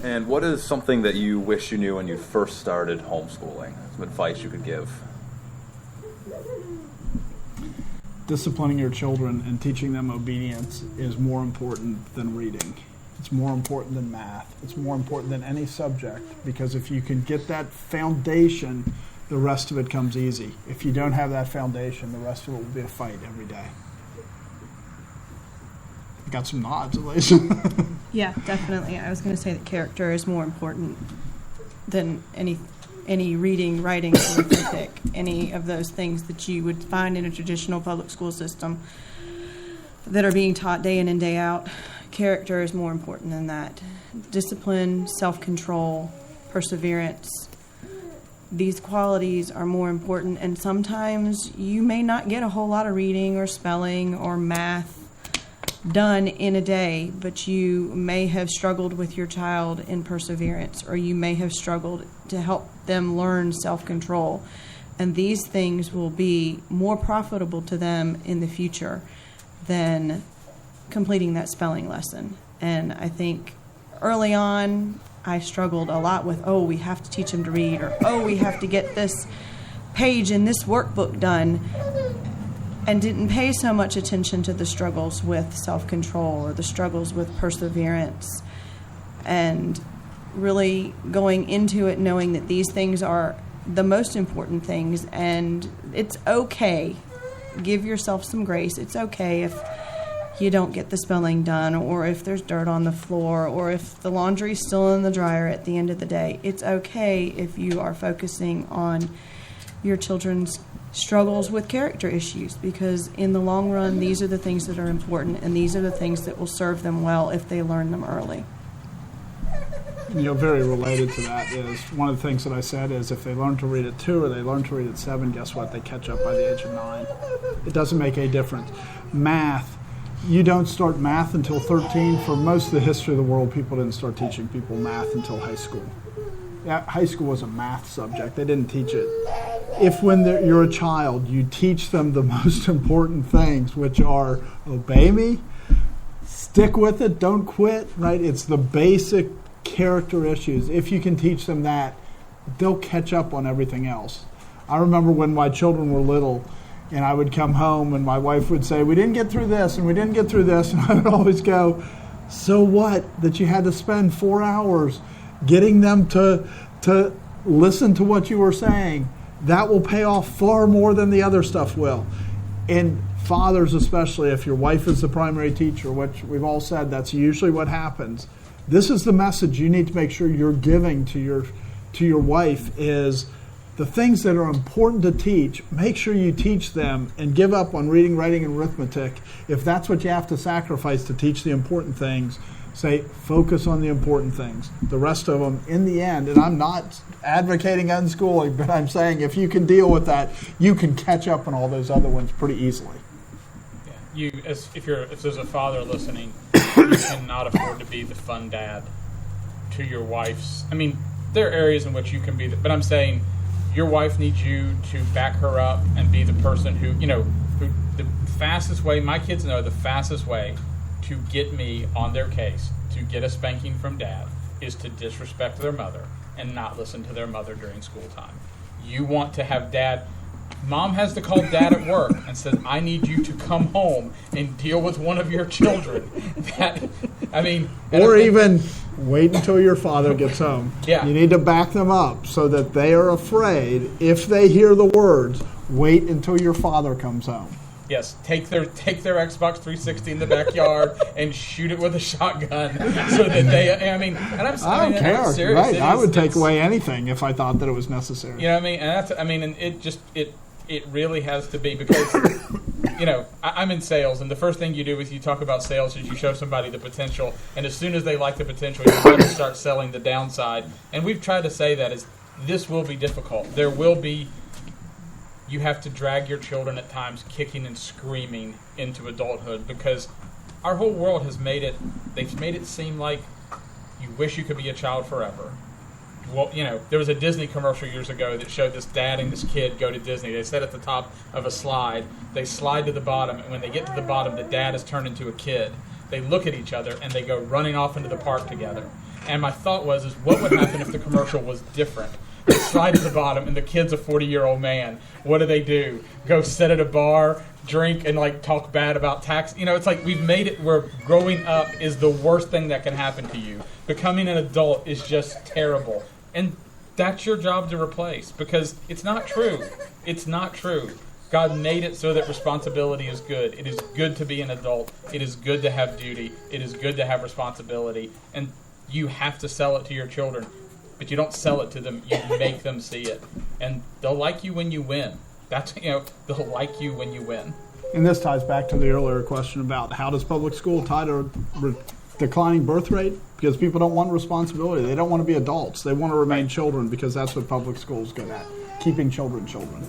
And what is something that you wish you knew when you first started homeschooling? Some advice you could give? Disciplining your children and teaching them obedience is more important than reading. It's more important than math. It's more important than any subject, because if you can get that foundation, the rest of it comes easy. If you don't have that foundation, the rest of it will be a fight every day. Got some nods, at least. Yeah, definitely. I was going to say that character is more important than any reading, writing, arithmetic, any of those things that you would find in a traditional public school system that are being taught day in and day out. Character is more important than that. Discipline, self-control, perseverance, these qualities are more important, and sometimes you may not get a whole lot of reading or spelling or math done in a day, but you may have struggled with your child in perseverance, or you may have struggled to help them learn self-control. And these things will be more profitable to them in the future than completing that spelling lesson. And I think early on, I struggled a lot with, we have to teach them to read, or, we have to get this page in this workbook done, and didn't pay so much attention to the struggles with self-control or the struggles with perseverance, and really going into it knowing that these things are the most important things, and it's okay. Give yourself some grace. It's okay if you don't get the spelling done, or if there's dirt on the floor, or if the laundry's still in the dryer at the end of the day. It's okay if you are focusing on your children's struggles with character issues, because in the long run, these are the things that are important, and these are the things that will serve them well if they learn them early. Very related to that is one of the things that I said is if they learn to read at 2 or they learn to read at 7, guess what? They catch up by the age of 9. It doesn't make any difference. Math, you don't start math until 13. For most of the history of the world, people didn't start teaching people math until high school. Yeah, high school was a math subject. They didn't teach it. If when you're a child, you teach them the most important things, which are obey me, stick with it, don't quit, right? It's the basic character issues. If you can teach them that, they'll catch up on everything else. I remember when my children were little, and I would come home and my wife would say, we didn't get through this and we didn't get through this. And I would always go, so what that you had to spend 4 hours getting them to listen to what you were saying? That will pay off far more than the other stuff will. And fathers especially, if your wife is the primary teacher, which we've all said that's usually what happens, this is the message you need to make sure you're giving to your wife is the things that are important to teach. Make sure you teach them and give up on reading, writing, and arithmetic. If that's what you have to sacrifice to teach the important things, say focus on the important things. The rest of them, in the end, and I'm not advocating unschooling, but I'm saying if you can deal with that, you can catch up on all those other ones pretty easily. Yeah, if there's a father listening, you cannot afford to be the fun dad to your wife's. I mean, there are areas in which you can be, but I'm saying your wife needs you to back her up and be the person who the fastest way. My kids know the fastest way to get me on their case, to get a spanking from dad, is to disrespect their mother and not listen to their mother during school time. You want to have dad. Mom has to call dad at work and says, I need you to come home and deal with one of your children. Or even wait until your father gets home. Yeah. You need to back them up so that they are afraid. If they hear the words, wait until your father comes home. Yes, take their Xbox 360 in the backyard and shoot it with a shotgun so that they. I don't care. I'm serious. Right? I would take away anything if I thought that it was necessary. You know what I mean? And it really has to be because I'm in sales, and the first thing you do is you talk about sales is you show somebody the potential, and as soon as they like the potential, you want to start selling the downside. And we've tried to say that is this will be difficult. There will be. You have to drag your children at times kicking and screaming into adulthood because our whole world has they've made it seem like you wish you could be a child forever. Well, there was a Disney commercial years ago that showed this dad and this kid go to Disney. They sit at the top of a slide. They slide to the bottom, and when they get to the bottom, the dad is turned into a kid. They look at each other, and they go running off into the park together. And my thought was, is what would happen if the commercial was different? They slide to the bottom, and the kid's a 40-year-old man. What do? Go sit at a bar, drink, and like talk bad about tax? You know, it's like we've made it where growing up is the worst thing that can happen to you. Becoming an adult is just terrible. And that's your job to replace, because it's not true. It's not true. God made it so that responsibility is good. It is good to be an adult. It is good to have duty. It is good to have responsibility. And you have to sell it to your children. But you don't sell it to them. You make them see it. And they'll like you when you win. They'll like you when you win. And this ties back to the earlier question about how does public school tie to declining birth rate? Because people don't want responsibility. They don't want to be adults. They want to remain children, because that's what public school is good at, keeping children children.